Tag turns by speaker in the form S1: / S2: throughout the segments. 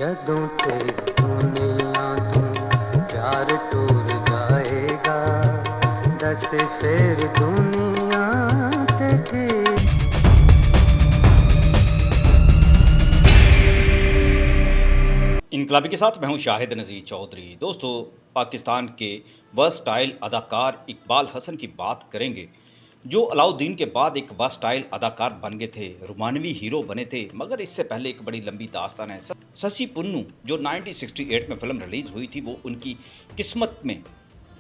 S1: जदों तेरी दुनिया तू प्यार टूर जाएगा, दस फेर दुनिया ते की।
S2: इनकलाबी के साथ मैं हूं शाहिद नज़ीर चौधरी। दोस्तों, पाकिस्तान के वर्सटाइल अदाकार इकबाल हसन की बात करेंगे, जो अलाउद्दीन के बाद एक वर्सटाइल अदाकार बन गए थे, रोमानवी हीरो बने थे। मगर इससे पहले एक बड़ी लंबी दास्तान है। शशि पुन्नू जो 1968 में फिल्म रिलीज हुई थी, वो उनकी किस्मत में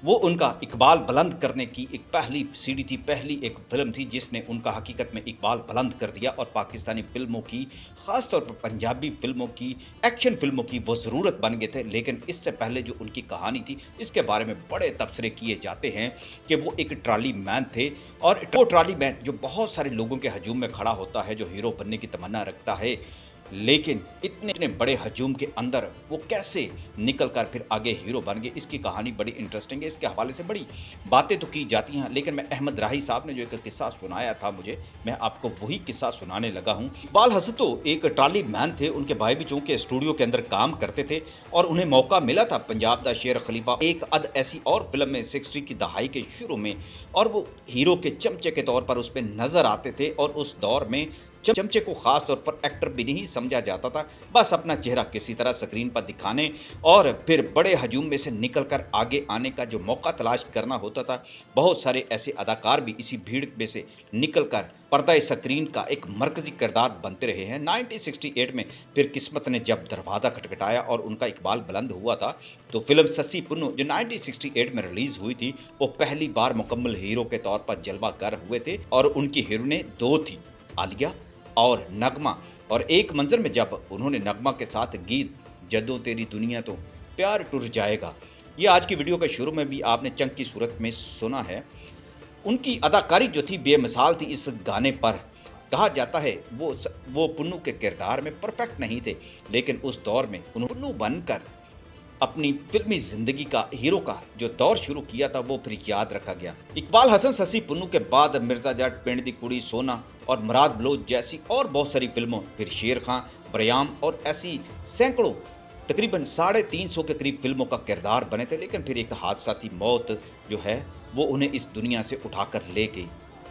S2: वो उनका इकबाल बुलंद करने की एक पहली सीढ़ी थी, पहली एक फिल्म थी जिसने उनका हकीकत में इकबाल बुलंद कर दिया। और पाकिस्तानी फिल्मों की, ख़ास तौर पर पंजाबी फिल्मों की, एक्शन फिल्मों की वो ज़रूरत बन गए थे। लेकिन इससे पहले जो उनकी कहानी थी, इसके बारे में बड़े तबसरे किए जाते हैं कि वो एक ट्रॉली मैन थे। और वो ट्रॉली मैन जो बहुत सारे लोगों के हजूम में खड़ा होता है, जो हीरो बनने की तमन्ना रखता है, लेकिन इतने बड़े हजूम के अंदर वो कैसे निकल कर फिर आगे हीरो बन गए, इसकी कहानी बड़ी इंटरेस्टिंग है। इसके हवाले से बड़ी बातें तो की जाती हैं, लेकिन मैं अहमद राही साहब ने जो एक किस्सा सुनाया था मुझे, मैं आपको वही किस्सा सुनाने लगा हूँ। इकबाल हसन तो एक ट्रॉली मैन थे। उनके भाई भी चूंकि स्टूडियो के अंदर काम करते थे और उन्हें मौका मिला था पंजाब दा शेर खलीफा एक अद ऐसी और फिल्म में 60 की दहाई के शुरू में, और वो हीरो के चमचे के तौर पर उसमें नजर आते थे। और उस दौर में चमचे को खास तौर पर एक्टर भी नहीं समझा जाता था, बस अपना चेहरा किसी तरह स्क्रीन पर दिखाने और फिर बड़े हजूम में से निकलकर आगे आने का जो मौका तलाश करना होता था। बहुत सारे ऐसे अदाकार भी इसी भीड़ में से निकलकर पर्दा स्क्रीन का एक मरकजी किरदार बनते रहे हैं। 1968 में फिर किस्मत ने जब दरवाज़ा खटखटाया और उनका इकबाल बुलंद हुआ था, तो फिल्म शशि पुन्नू जो 1968 में रिलीज हुई थी, वो पहली बार मुकम्मल हीरो के तौर पर जलवागर हुए थे। और उनकी हीरोइनें दो थी, आलिया और नगमा। और एक मंजर में जब उन्होंने नगमा के साथ गीत जदों तेरी दुनिया तो प्यार टूर जाएगा, ये आज की वीडियो के शुरू में भी आपने चंक की सूरत में सुना है। उनकी अदाकारी जो थी बेमिसाल थी इस गाने पर। कहा जाता है वो पुन्नू के किरदार में परफेक्ट नहीं थे, लेकिन उस दौर में उन्होंने पुन्नू बनकर अपनी फिल्मी जिंदगी का हीरो का जो दौर शुरू किया था, वो फिर याद रखा गया। इकबाल हसन शशि पुन्नू के बाद मिर्जा जट, पिंड दी कुड़ी, सोना और मुराद बलोच जैसी और बहुत सारी फिल्मों, फिर शेर खां, बरयाम और ऐसी सैकड़ों, तकरीबन 350 के करीब फिल्मों का किरदार बने थे। लेकिन फिर एक हादसाती मौत जो है वो उन्हें इस दुनिया से उठाकर ले गई।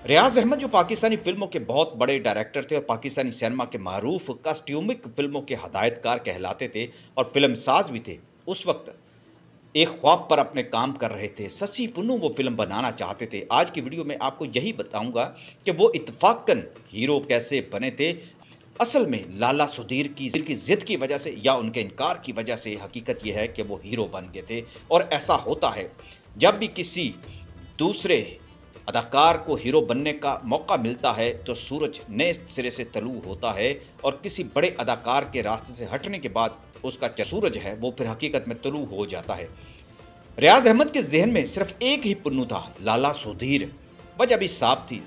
S2: रियाज अहमद जो पाकिस्तानी फिल्मों के बहुत बड़े डायरेक्टर थे और पाकिस्तानी सिनेमा के मारूफ कॉस्ट्यूमिक फिल्मों के हदायतकार कहलाते थे और फिल्म साज भी थे, उस वक्त एक ख्वाब पर अपने काम कर रहे थे। शशि पुन्नू वो फिल्म बनाना चाहते थे। आज की वीडियो में आपको यही बताऊंगा कि वो इत्तफाकन हीरो कैसे बने थे। असल में लाला सुधीर की जिद की वजह से या उनके इनकार की वजह से हकीकत यह है कि वो हीरो बन गए थे। और ऐसा होता है जब भी किसी दूसरे अदाकार को हीरो बनने का मौका मिलता है, तो सूरज नए सिरे से तलू होता है। और किसी बड़े अदाकार के रास्ते से हटने के बाद उसका सूरज है वो फिर हकीकत में तलू हो जाता है। रियाज अहमद के जहन में सिर्फ एक ही पुन्नू था, लाला सुधीर। वजह भी साफ थी।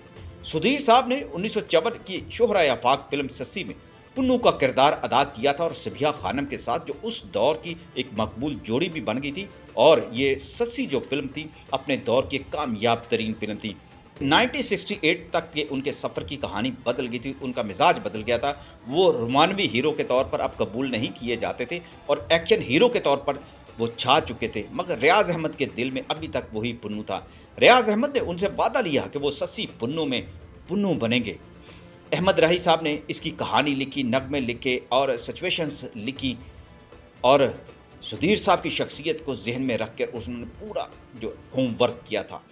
S2: सुधीर साहब ने 1954 की शोहरा आफाक फिल्म शशि में पुन्नू का किरदार अदा किया था और सबिया खानम के साथ, जो उस दौर की एक मकबूल जोड़ी भी बन गई थी। और ये शशि जो फिल्म थी अपने दौर की कामयाब तरीन फिल्म थी। 1968 तक के उनके सफ़र की कहानी बदल गई थी, उनका मिजाज बदल गया था। वो रोमानवी हीरो के तौर पर अब कबूल नहीं किए जाते थे और एक्शन हीरो के तौर पर वो छा चुके थे। मगर रियाज अहमद के दिल में अभी तक वही पुन्नू था। रियाज अहमद ने उनसे वादा लिया कि वो शशि पुन्नू में पुन्नू बनेंगे। अहमद राही साहब ने इसकी कहानी लिखी, नगमे लिखे और सिचुएशंस लिखी। और सुधीर साहब की शख्सियत को जहन में रख कर उन्होंने पूरा जो होमवर्क किया था।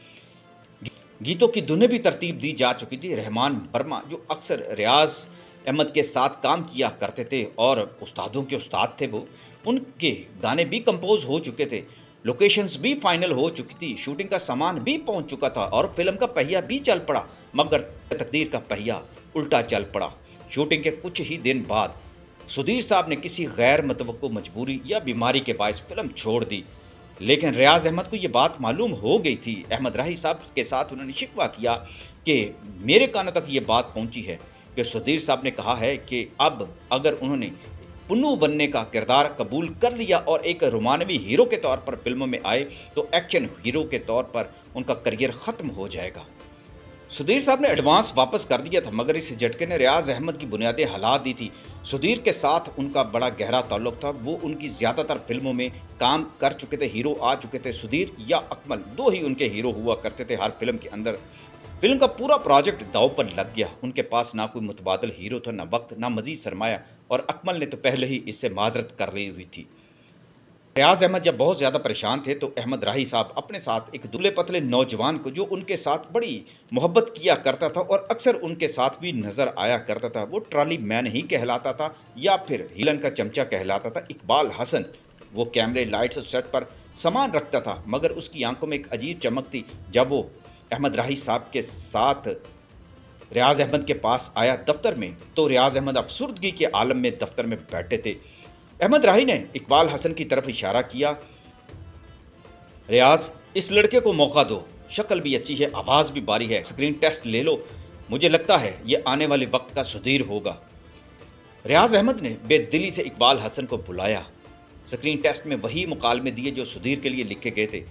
S2: गीतों की धुनें भी तरतीब दी जा चुकी थी। रहमान वर्मा जो अक्सर रियाज अहमद के साथ काम किया करते थे और उस्तादों के उस्ताद थे, वो उनके गाने भी कंपोज हो चुके थे, लोकेशंस भी फाइनल हो चुकी थी, शूटिंग का सामान भी पहुंच चुका था और फिल्म का पहिया भी चल पड़ा। मगर तकदीर का पहिया उल्टा चल पड़ा। शूटिंग के कुछ ही दिन बाद सुधीर साहब ने किसी गैर मुतवक्को मजबूरी या बीमारी के बायस फिल्म छोड़ दी। लेकिन रियाज अहमद को ये बात मालूम हो गई थी। अहमद राही साहब के साथ उन्होंने शिकवा किया कि मेरे कानों तक ये बात पहुंची है कि सुधीर साहब ने कहा है कि अब अगर उन्होंने पुन्नू बनने का किरदार कबूल कर लिया और एक रोमानवी हीरो के तौर पर फिल्मों में आए, तो एक्शन हीरो के तौर पर उनका करियर ख़त्म हो जाएगा। सुधीर साहब ने एडवांस वापस कर दिया था, मगर इस झटके ने रियाज अहमद की बुनियादें हिला दी थी। सुधीर के साथ उनका बड़ा गहरा ताल्लुक था। वो उनकी ज़्यादातर फिल्मों में काम कर चुके थे, हीरो आ चुके थे। सुधीर या अकमल, दो ही उनके हीरो हुआ करते थे हर फिल्म के अंदर। फिल्म का पूरा प्रोजेक्ट दांव पर लग गया। उनके पास ना कोई मुतबादल हीरो था, ना वक्त, ना मजीद सरमाया, और अकमल ने तो पहले ही इससे माजरत कर ली हुई थी। रियाज अहमद जब बहुत ज़्यादा परेशान थे तो अहमद राही साहब अपने साथ एक दुबले पतले नौजवान को, जो उनके साथ बड़ी मोहब्बत किया करता था और अक्सर उनके साथ भी नज़र आया करता था, वो ट्रॉली मैन ही कहलाता था या फिर हिलन का चमचा कहलाता था, इकबाल हसन। वो कैमरे, लाइट्स और सेट पर सामान रखता था, मगर उसकी आंखों में एक अजीब चमक थी। जब वो अहमद राही साहब के साथ रियाज अहमद के पास आया दफ्तर में, तो रियाज अहमद अफसुर्दगी के आलम में दफ्तर में बैठे थे। अहमद राही ने इकबाल हसन की तरफ इशारा किया, रियाज, इस लड़के को मौका दो, शक्ल भी अच्छी है, आवाज़ भी बारी है, स्क्रीन टेस्ट ले लो, मुझे लगता है ये आने वाले वक्त का सुधीर होगा। रियाज अहमद ने बेदिली से इकबाल हसन को बुलाया। स्क्रीन टेस्ट में वही मुकालमे दिए जो सुधीर के लिए लिखे गए थे।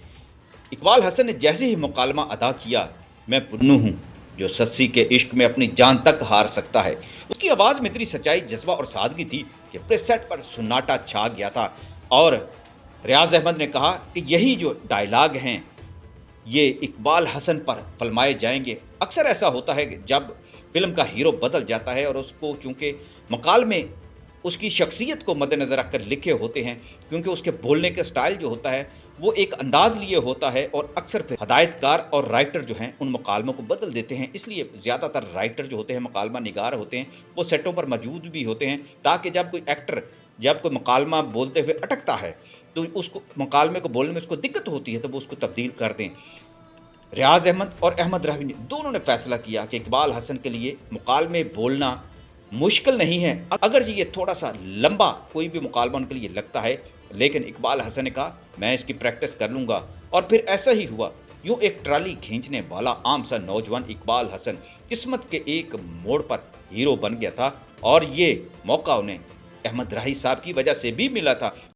S2: इकबाल हसन ने जैसे ही मुकालमा अदा किया, मैं पुन्नू हूँ जो सस्सी के इश्क में अपनी जान तक हार सकता है। उसकी आवाज़ में इतनी सच्चाई, जज्बा और सादगी थी कि पूरे सेट पर सन्नाटा छा गया था। और रियाज अहमद ने कहा कि यही जो डायलॉग हैं ये इकबाल हसन पर फिल्माए जाएंगे। अक्सर ऐसा होता है कि जब फिल्म का हीरो बदल जाता है और उसको चूँकि मकालमे उसकी शख्सियत को मद्देनज़र रखकर लिखे होते हैं, क्योंकि उसके बोलने का स्टाइल जो होता है वो एक अंदाज़ लिए होता है, और अक्सर फिर हदायतकार और राइटर जो हैं उन मकालमों को बदल देते हैं। इसलिए ज़्यादातर राइटर जो होते हैं, मकालमा निगार होते हैं, वो सेटों पर मौजूद भी होते हैं, ताकि जब कोई एक्टर जब कोई मकालमा बोलते हुए अटकता है तो उसको मकालमे को बोलने में उसको दिक्कत होती है, तो वो उसको तब्दील कर दें। रियाज अहमद और अहमद राही ने दोनों ने फैसला किया कि इकबाल हसन के लिए मुकालमे बोलना मुश्किल नहीं है, अगर ये थोड़ा सा लंबा कोई भी मुकालमा उनके लिए लगता है। लेकिन इकबाल हसन ने कहा, मैं इसकी प्रैक्टिस कर लूँगा। और फिर ऐसा ही हुआ। यूँ एक ट्राली खींचने वाला आम सा नौजवान इकबाल हसन किस्मत के एक मोड़ पर हीरो बन गया था, और ये मौका उन्हें अहमद राही साहब की वजह से भी मिला था।